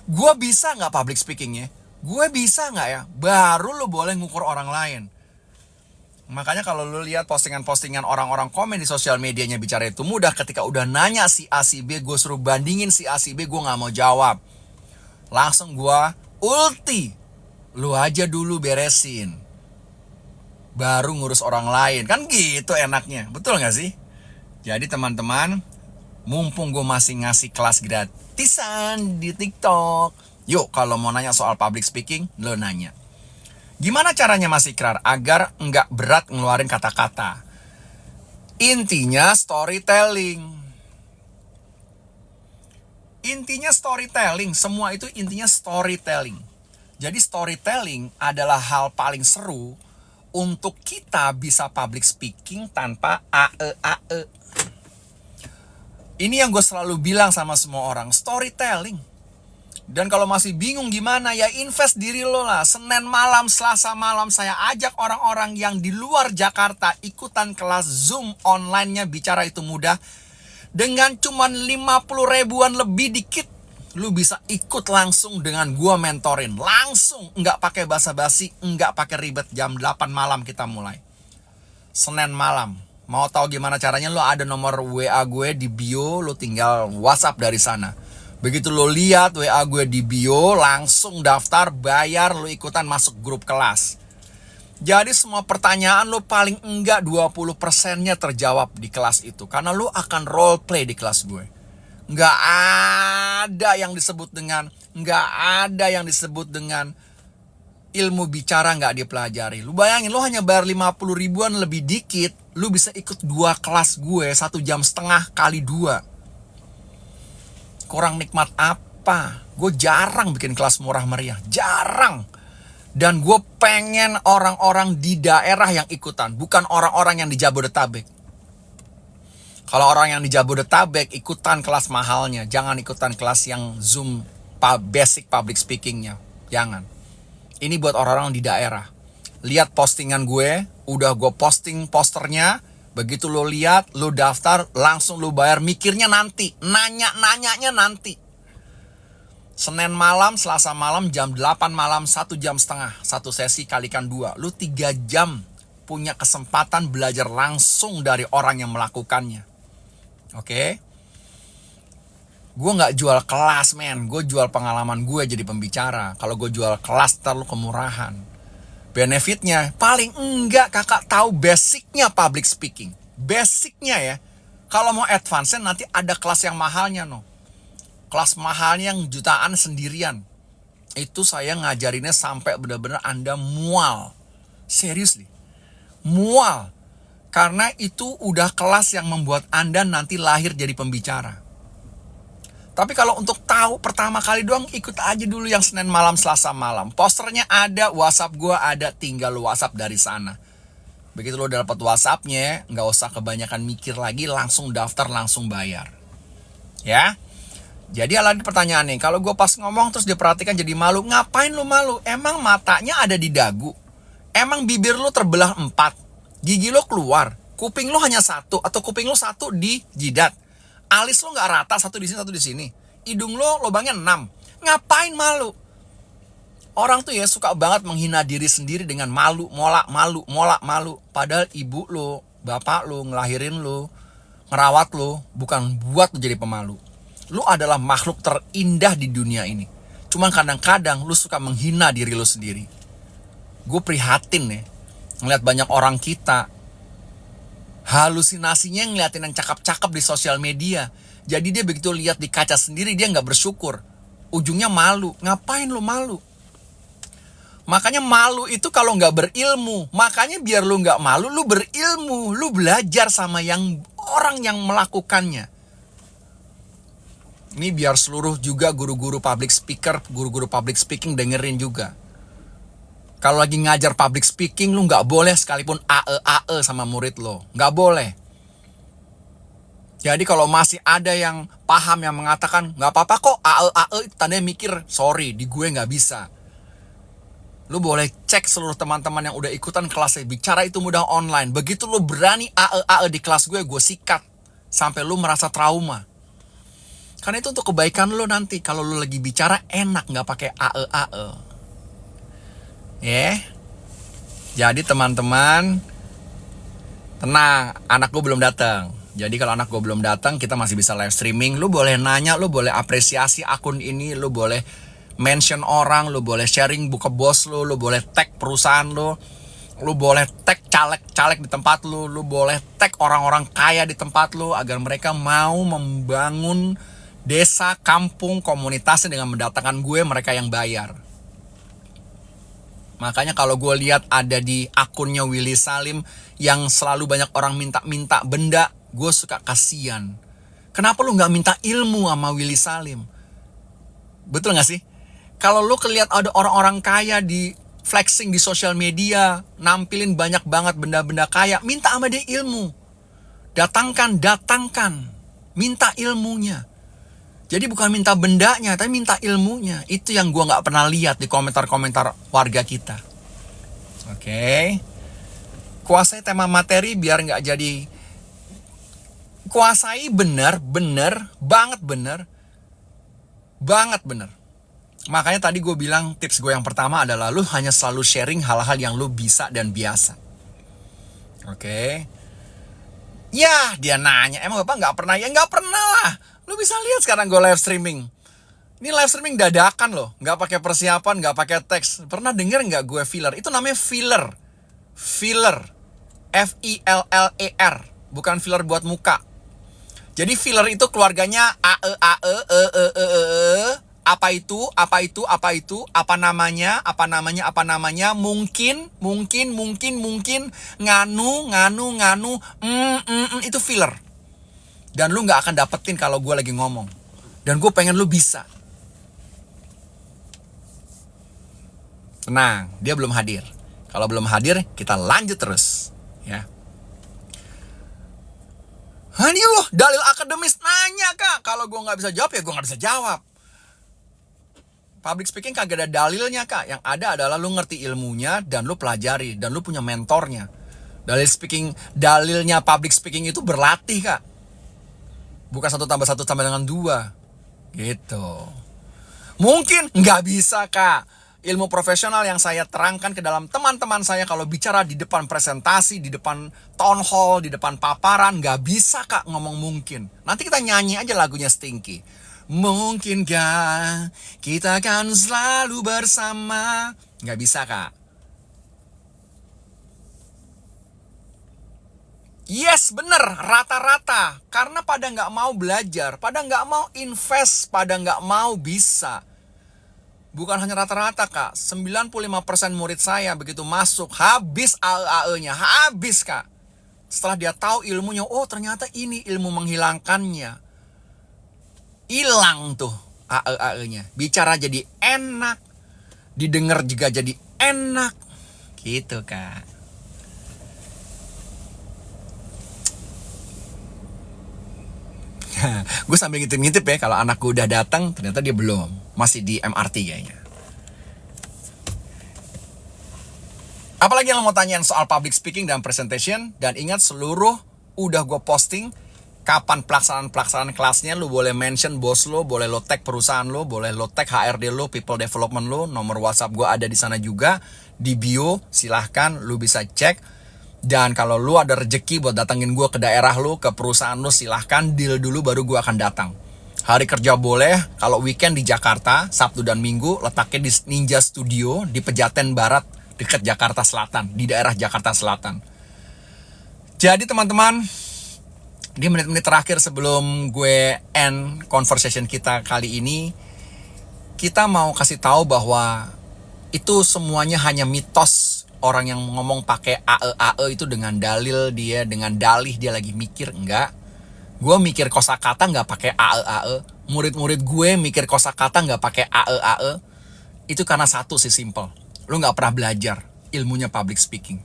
[SPEAKER 1] Gue bisa gak public speakingnya? Gue bisa gak ya? Baru lu boleh ngukur orang lain. Makanya kalau lu lihat postingan-postingan orang-orang komen di sosial medianya bicara itu mudah. Ketika udah nanya si A, si B, gue suruh bandingin si A, si B, gue gak mau jawab. Langsung gua ulti, lu aja dulu beresin, baru ngurus orang lain. Kan gitu enaknya, betul gak sih? Jadi teman-teman, mumpung gue masih ngasih kelas gratisan di TikTok, yuk kalau mau nanya soal public speaking, lo nanya. Gimana caranya Mas Ikrar agar nggak berat ngeluarin kata-kata? Intinya storytelling. Intinya storytelling, semua itu intinya storytelling. Jadi storytelling adalah hal paling seru untuk kita bisa public speaking tanpa AE. Ini yang gue selalu bilang sama semua orang, storytelling. Dan kalau masih bingung gimana, ya invest diri lo lah. Senin malam, Selasa malam saya ajak orang-orang yang di luar Jakarta ikutan kelas Zoom online-nya bicara itu mudah. Dengan cuman 50 ribuan lebih dikit, lu bisa ikut langsung dengan gua mentorin. Langsung, nggak pakai basa-basi, nggak pakai ribet. Jam 8 malam kita mulai. Senin malam. Mau tahu gimana caranya? Lu ada nomor WA gue di bio, lu tinggal WhatsApp dari sana. Begitu lu lihat WA gue di bio, langsung daftar, bayar, lu ikutan masuk grup kelas. Jadi semua pertanyaan lo paling enggak 20%-nya terjawab di kelas itu. Karena lo akan role play di kelas gue. Nggak ada yang disebut dengan ilmu bicara nggak dipelajari. Lu bayangin, lo hanya bayar 50 ribuan lebih dikit, lo bisa ikut 2 kelas gue 1,5 jam kali 2. Kurang nikmat apa? Gue jarang bikin kelas murah meriah. Jarang. Dan gue pengen orang-orang di daerah yang ikutan, bukan orang-orang yang di Jabodetabek. Kalau orang yang di Jabodetabek ikutan kelas mahalnya, jangan ikutan kelas yang Zoom basic public speakingnya. Jangan. Ini buat orang-orang di daerah. Lihat postingan gue, udah gue posting posternya. Begitu lo lihat, lo daftar, langsung lo bayar. Mikirnya nanti, nanyanya nanti. Senin malam, Selasa malam, jam 8 malam, 1,5 jam. Satu sesi kalikan 2. Lu 3 jam punya kesempatan belajar langsung dari orang yang melakukannya. Oke? Gue nggak jual kelas, men. Gue jual pengalaman gue jadi pembicara. Kalau gue jual kelas, ntar lu kemurahan. Benefitnya, paling enggak kakak tahu basicnya public speaking. Basicnya ya. Kalau mau advance nanti ada kelas yang mahalnya, no. Kelas mahalnya yang jutaan sendirian. Itu saya ngajarinnya sampai benar-benar Anda mual. Seriously. Mual. Karena itu udah kelas yang membuat Anda nanti lahir jadi pembicara. Tapi kalau untuk tahu pertama kali doang, ikut aja dulu yang Senin malam, Selasa malam. Posternya ada, WhatsApp gue ada, tinggal lu WhatsApp dari sana. Begitu lo udah dapat WhatsAppnya, nggak usah kebanyakan mikir lagi, langsung daftar, langsung bayar. Ya. Jadi ada pertanyaan nih, kalau gue pas ngomong terus diperhatikan jadi malu, ngapain lu malu? Emang matanya ada di dagu? Emang bibir lu terbelah 4? Gigi lu keluar? Kuping lu hanya 1? Atau kuping lu 1 di jidat? Alis lu gak rata, 1 di sini, 1 di sini? Hidung lu lubangnya 6? Ngapain malu? Orang tuh ya suka banget menghina diri sendiri dengan malu, molak, malu, molak, malu. Padahal ibu lu, bapak lu, ngelahirin lu, ngerawat lu, bukan buat lu jadi pemalu. Lu adalah makhluk terindah di dunia ini. Cuman kadang-kadang lu suka menghina diri lu sendiri. Gue prihatin ya, ngeliat banyak orang kita halusinasinya ngeliatin yang cakep-cakep di sosial media. Jadi dia begitu lihat di kaca sendiri dia gak bersyukur. Ujungnya malu. Ngapain lu malu? Makanya malu itu kalau gak berilmu. Makanya biar lu gak malu, lu berilmu. Lu belajar sama orang yang melakukannya. Ini biar seluruh juga guru-guru public speaker, guru-guru public speaking dengerin juga. Kalau lagi ngajar public speaking, lu gak boleh sekalipun AE sama murid lo. Gak boleh. Jadi kalau masih ada yang paham yang mengatakan, gak apa-apa kok AE itu tandanya mikir, sorry, di gue gak bisa. Lu boleh cek seluruh teman-teman yang udah ikutan kelasnya, bicara itu mudah online. Begitu lu berani AE di kelas gue sikat. Sampai lu merasa trauma. Karena itu untuk kebaikan lo nanti. Kalau lo lagi bicara enak, gak pakai AE. Jadi teman-teman, tenang, anak gue belum datang. Jadi kalau anak gue belum datang, kita masih bisa live streaming. Lo boleh nanya, lo boleh apresiasi akun ini, lo boleh mention orang, lo boleh sharing buka bos lo boleh tag perusahaan lo boleh tag caleg-caleg di tempat lo boleh tag orang-orang kaya di tempat lo agar mereka mau membangun desa, kampung, komunitasnya dengan mendatangkan gue, mereka yang bayar. Makanya kalau gue lihat ada di akunnya Willy Salim yang selalu banyak orang minta-minta benda, gue suka kasihan. Kenapa lu gak minta ilmu sama Willy Salim? Betul gak sih? Kalau lu kelihat ada orang-orang kaya di flexing di sosial media, nampilin banyak banget benda-benda kaya, minta sama dia ilmu. Datangkan. Minta ilmunya. Jadi bukan minta bendanya, tapi minta ilmunya. Itu yang gue gak pernah lihat di komentar-komentar warga kita. Oke. Kuasai tema materi biar gak jadi. Kuasai bener, banget bener. Makanya tadi gue bilang tips gue yang pertama adalah lu hanya selalu sharing hal-hal yang lu bisa dan biasa. Oke. Ya, dia nanya, emang Bapak gak pernah? Ya gak pernah lah. Lu bisa lihat sekarang gue live streaming. Ini live streaming dadakan loh. Gak pakai persiapan, gak pakai teks. Pernah denger gak gue filler? Itu namanya filler. Filler. F-I-L-L-E-R. Bukan filler buat muka. Jadi filler itu keluarganya apa itu, apa namanya, mungkin, nganu, itu filler. Dan lu gak akan dapetin kalau gue lagi ngomong. Dan gue pengen lu bisa. Tenang, dia belum hadir. Kalau belum hadir, kita lanjut terus. Ya. Aduh, dalil akademis nanya kak. Kalau gue gak bisa jawab, ya gue gak bisa jawab. Public speaking kagak ada dalilnya kak. Yang ada adalah lu ngerti ilmunya dan lu pelajari. Dan lu punya mentornya. Dalilnya public speaking itu berlatih kak. Bukan 1 tambah 1 sama dengan 2. Gitu. Mungkin nggak bisa kak. Ilmu profesional yang saya terangkan ke dalam teman-teman saya kalau bicara di depan presentasi, di depan town hall, di depan paparan, nggak bisa kak ngomong mungkin. Nanti kita nyanyi aja lagunya Stinky. Mungkinkah kita akan selalu bersama? Nggak bisa, Kak. Yes, bener, rata-rata. Karena pada nggak mau belajar, pada nggak mau invest, pada nggak mau bisa. Bukan hanya rata-rata, Kak. 95% murid saya begitu masuk, habis AE-AE-nya, habis, Kak. Setelah dia tahu ilmunya, oh ternyata ini ilmu menghilangkannya. Hilang tuh AE-AE-nya. Bicara jadi enak, didengar juga jadi enak. Gitu, Kak. Gue sambil ngintip-ngintip ya, kalau anakku udah datang, ternyata dia belum, masih di MRT kayaknya. Apalagi yang lo mau tanyain soal public speaking dan presentation. Dan ingat, seluruh udah gue posting. Kapan pelaksanaan kelasnya, lo boleh mention bos lo, boleh lo tag perusahaan lo, boleh lo tag HRD lo, people development lo. Nomor WhatsApp gue ada di sana juga, di bio. Silahkan lo bisa cek. Dan kalau lu ada rejeki buat datangin gue ke daerah lu, ke perusahaan lu, silahkan deal dulu baru gue akan datang. Hari kerja boleh, kalau weekend di Jakarta, Sabtu dan Minggu, letaknya di Ninja Studio, di Pejaten Barat, dekat Jakarta Selatan, di daerah Jakarta Selatan. Jadi teman-teman, di menit-menit terakhir sebelum gue end conversation kita kali ini, kita mau kasih tahu bahwa itu semuanya hanya mitos. Orang yang ngomong pakai AE-AE itu dengan dalil dia, dengan dalih dia lagi mikir, enggak. Gue mikir kosakata nggak pakai AE-AE. Murid-murid gue mikir kosakata nggak pakai AE-AE. Itu karena satu sih, simple. Lu nggak pernah belajar ilmunya public speaking.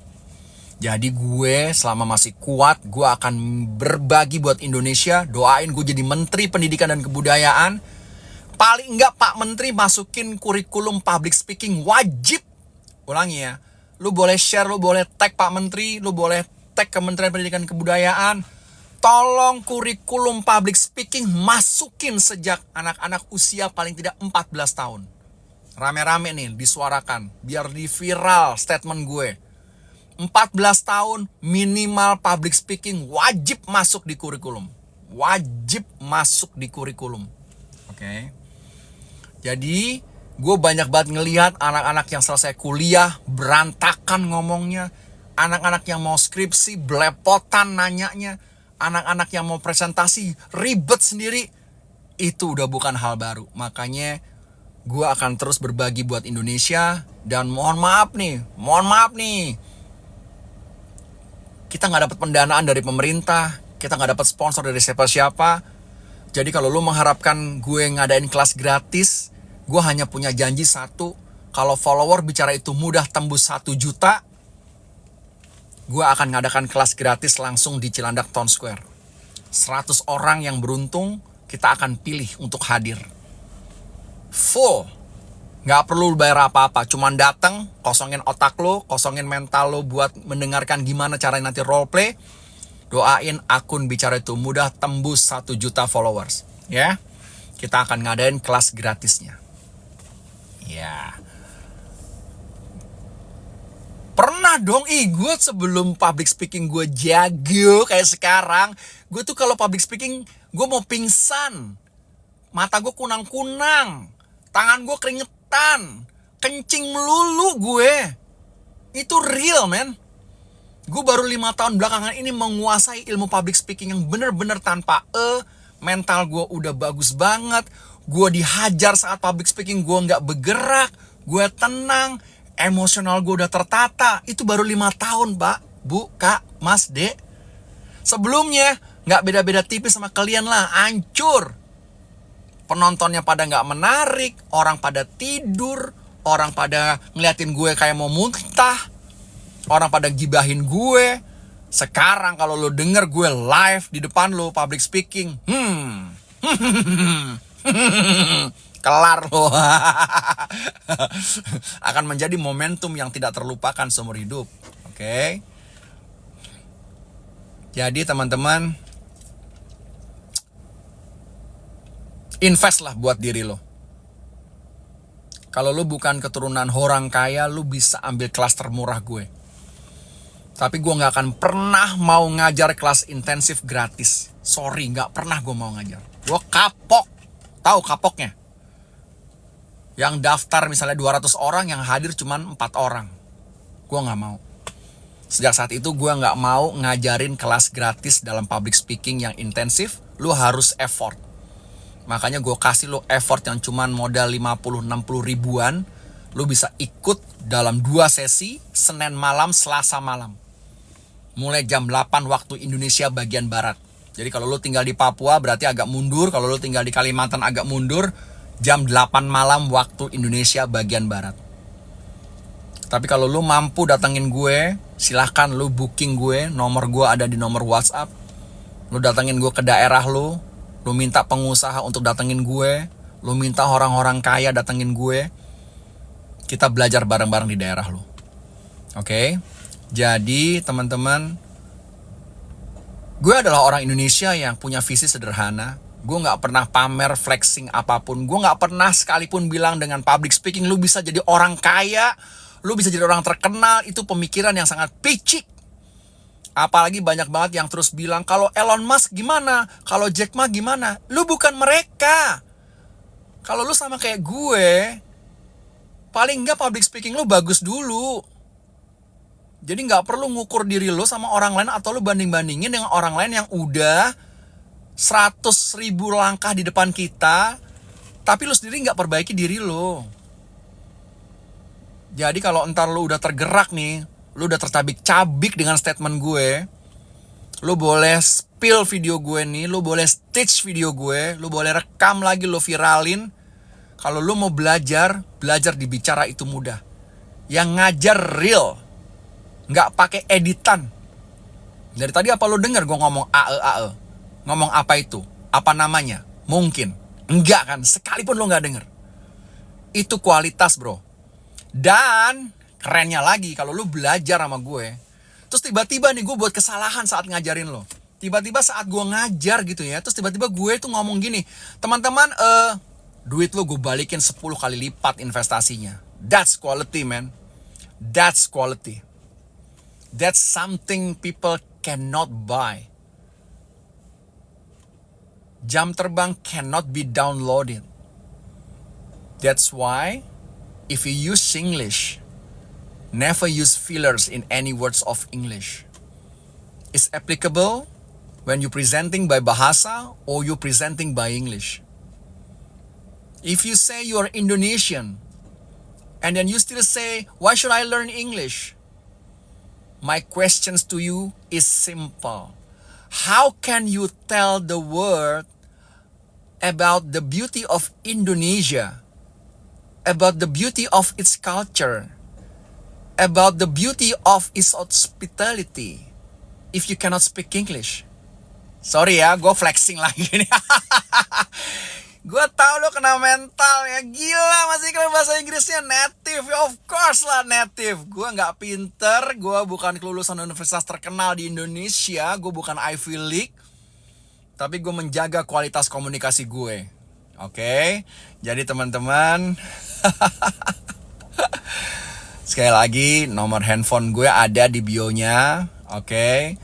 [SPEAKER 1] Jadi gue selama masih kuat, gue akan berbagi buat Indonesia. Doain gue jadi Menteri Pendidikan dan Kebudayaan. Paling enggak Pak Menteri masukin kurikulum public speaking wajib. Ulangi ya. Lu boleh share, lu boleh tag Pak Menteri, lu boleh tag Kementerian Pendidikan dan Kebudayaan. Tolong kurikulum public speaking masukin sejak anak-anak usia paling tidak 14 tahun. Rame-rame nih disuarakan, biar di viral statement gue. 14 tahun minimal public speaking wajib masuk di kurikulum. Wajib masuk di kurikulum. Oke. Jadi gue banyak banget ngelihat anak-anak yang selesai kuliah berantakan ngomongnya, anak-anak yang mau skripsi belepotan nanyanya, anak-anak yang mau presentasi ribet sendiri. Itu udah bukan hal baru. Makanya gue akan terus berbagi buat Indonesia. Dan mohon maaf nih, kita nggak dapat pendanaan dari pemerintah, kita nggak dapat sponsor dari siapa-siapa. Jadi kalau lo mengharapkan gue ngadain kelas gratis, gue hanya punya janji satu. Kalau follower bicara itu mudah tembus 1 juta, gue akan ngadakan kelas gratis langsung di Cilandak Town Square. 100 orang yang beruntung kita akan pilih untuk hadir. Full. Gak perlu bayar apa-apa. Cuman datang, kosongin otak lo, kosongin mental lo buat mendengarkan gimana caranya nanti role play. Doain akun bicara itu mudah tembus 1 juta followers. Ya. Kita akan ngadain kelas gratisnya. Ya. Pernah dong, gue sebelum public speaking gue jago kayak sekarang, gue tuh kalau public speaking gue mau pingsan, mata gue kunang-kunang, tangan gue keringetan, kencing melulu gue. Itu real, man. Gue baru 5 tahun belakangan ini menguasai ilmu public speaking yang bener-bener tanpa mental gue udah bagus banget. Gue dihajar saat public speaking, gue gak bergerak, gue tenang, emosional gue udah tertata. Itu baru 5 tahun, Pak, Bu, Kak, Mas, Dek. Sebelumnya gak beda-beda tipis sama kalian lah, hancur. Penontonnya pada gak menarik, orang pada tidur, orang pada ngeliatin gue kayak mau muntah, orang pada gibahin gue. Sekarang kalau lo denger gue live di depan lo public speaking, kelar lo. Akan menjadi momentum yang tidak terlupakan seumur hidup. Oke. Jadi teman-teman, invest lah buat diri lo. Kalau lo bukan keturunan orang kaya, lo bisa ambil kelas termurah gue. Tapi gue gak akan pernah mau ngajar kelas intensif gratis. Sorry, gak pernah gue mau ngajar. Gue kapok. Tahu kapoknya? Yang daftar misalnya 200 orang, yang hadir cuma 4 orang. Gue nggak mau. Sejak saat itu gue nggak mau ngajarin kelas gratis dalam public speaking yang intensif. Lu harus effort. Makanya gue kasih lu effort yang cuma modal 50-60 ribuan. Lu bisa ikut dalam 2 sesi, Senin malam, Selasa malam. Mulai jam 8 waktu Indonesia bagian Barat. Jadi kalau lu tinggal di Papua berarti agak mundur. Kalau lu tinggal di Kalimantan agak mundur. Jam 8 malam waktu Indonesia bagian Barat. Tapi kalau lu mampu datengin gue, silahkan lu booking gue. Nomor gue ada di nomor WhatsApp. Lu datengin gue ke daerah lu. Lu minta pengusaha untuk datengin gue. Lu minta orang-orang kaya datengin gue. Kita belajar bareng-bareng di daerah lu. Oke? Jadi teman-teman, gue adalah orang Indonesia yang punya visi sederhana. Gue gak pernah pamer flexing apapun. Gue gak pernah sekalipun bilang dengan public speaking lu bisa jadi orang kaya, lu bisa jadi orang terkenal. Itu pemikiran yang sangat picik. Apalagi banyak banget yang terus bilang, kalau Elon Musk gimana? Kalau Jack Ma gimana? Lu bukan mereka. Kalau lu sama kayak gue, paling gak public speaking lu bagus dulu. Jadi gak perlu ngukur diri lu sama orang lain, atau lu banding-bandingin dengan orang lain yang udah 100.000 langkah di depan kita, tapi lu sendiri gak perbaiki diri lu. Jadi kalau entar lu udah tergerak nih, lu udah tercabik-cabik dengan statement gue, lu boleh spill video gue nih, lu boleh stitch video gue, lu boleh rekam lagi, lu viralin. Kalau lu mau belajar di Bicara Itu Mudah. Yang ngajar real, gak pakai editan. Dari tadi apa lu denger gue ngomong AE. Ngomong apa itu? Apa namanya? Mungkin. Enggak kan? Sekalipun lo gak denger. Itu kualitas bro. Dan kerennya lagi, kalau lo belajar sama gue, terus tiba-tiba nih gue buat kesalahan saat ngajarin lo. Tiba-tiba saat gue ngajar gitu ya, terus tiba-tiba gue tuh ngomong gini, teman-teman, duit lo gue balikin 10 kali lipat investasinya. That's quality man. That's quality. That's something people cannot buy. Jam terbang cannot be downloaded. That's why if you use English, never use fillers in any words of English. It's applicable when you presenting by bahasa or you presenting by English. If you say you are Indonesian and then you still say, why should I learn English? My questions to you is simple. How can you tell the world about the beauty of Indonesia, about the beauty of its culture, about the beauty of its hospitality, if you cannot speak English? Sorry ya, gue flexing lagi nih. Gue tau lo kena mental ya. Gila, masih kena bahasa Inggrisnya native. Of course lah native. Gue gak pinter. Gue bukan kelulusan universitas terkenal di Indonesia. Gue bukan Ivy League. Tapi gue menjaga kualitas komunikasi gue. Oke? Jadi teman-teman, sekali lagi, nomor handphone gue ada di bio-nya. Oke?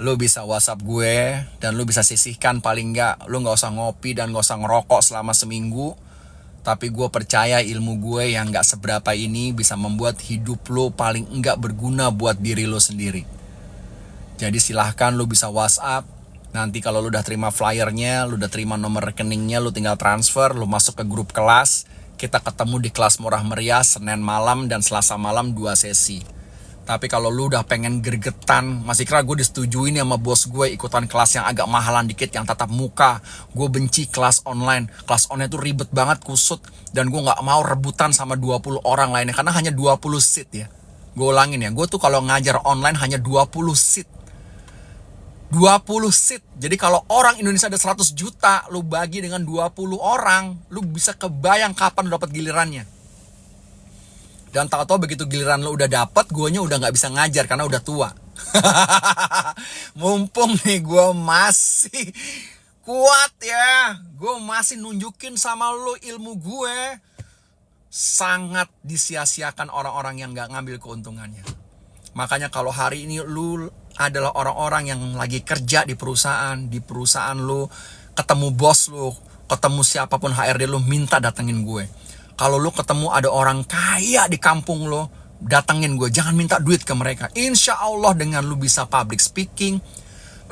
[SPEAKER 1] Lu bisa WhatsApp gue, dan lu bisa sisihkan paling enggak. Lu gak usah ngopi dan gak usah ngerokok selama seminggu. Tapi gue percaya ilmu gue yang gak seberapa ini bisa membuat hidup lu paling enggak berguna buat diri lu sendiri. Jadi silahkan lu bisa WhatsApp. Nanti kalau lu udah terima flyernya, lu udah terima nomor rekeningnya, lu tinggal transfer, lu masuk ke grup kelas. Kita ketemu di kelas murah meriah Senin malam dan Selasa malam 2 sesi. Tapi kalau lu udah pengen gregetan, masih kira gue disetujuin sama bos gue ikutan kelas yang agak mahalan dikit, yang tatap muka. Gue benci kelas online. Kelas online tuh ribet banget, kusut. Dan gue gak mau rebutan sama 20 orang lainnya, karena hanya 20 seat ya. Gue ulangin ya, gue tuh kalau ngajar online hanya 20 seat. 20 seat. Jadi kalau orang Indonesia ada 100 juta, lu bagi dengan 20 orang, lu bisa kebayang kapan lu dapat gilirannya. Dan tahu-tahu begitu giliran lo udah dapet, guanya udah gak bisa ngajar karena udah tua. Mumpung nih gue masih kuat ya, gue masih nunjukin sama lo ilmu gue. Sangat disia-siakan orang-orang yang gak ngambil keuntungannya. Makanya kalau hari ini lo adalah orang-orang yang lagi kerja di perusahaan lo ketemu bos lo, ketemu siapapun HRD lu, minta datengin gue. Kalau lu ketemu ada orang kaya di kampung lo, datengin gue. Jangan minta duit ke mereka. Insya Allah dengan lu bisa public speaking,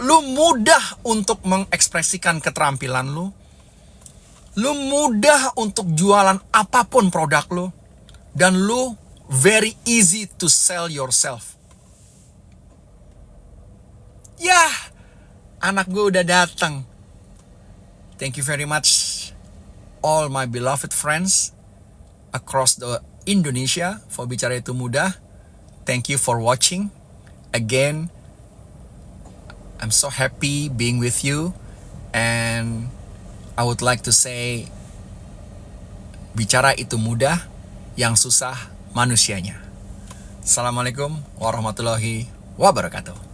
[SPEAKER 1] lu mudah untuk mengekspresikan keterampilan lu. Lu mudah untuk jualan apapun produk lu. Dan lu very easy to sell yourself. Yah, anak gue udah datang. Thank you very much all my beloved friends across the Indonesia for Bicara Itu Mudah. Thank you for watching. Again, I'm so happy being with you, and I would like to say, bicara itu mudah, yang susah manusianya. Assalamualaikum warahmatullahi wabarakatuh.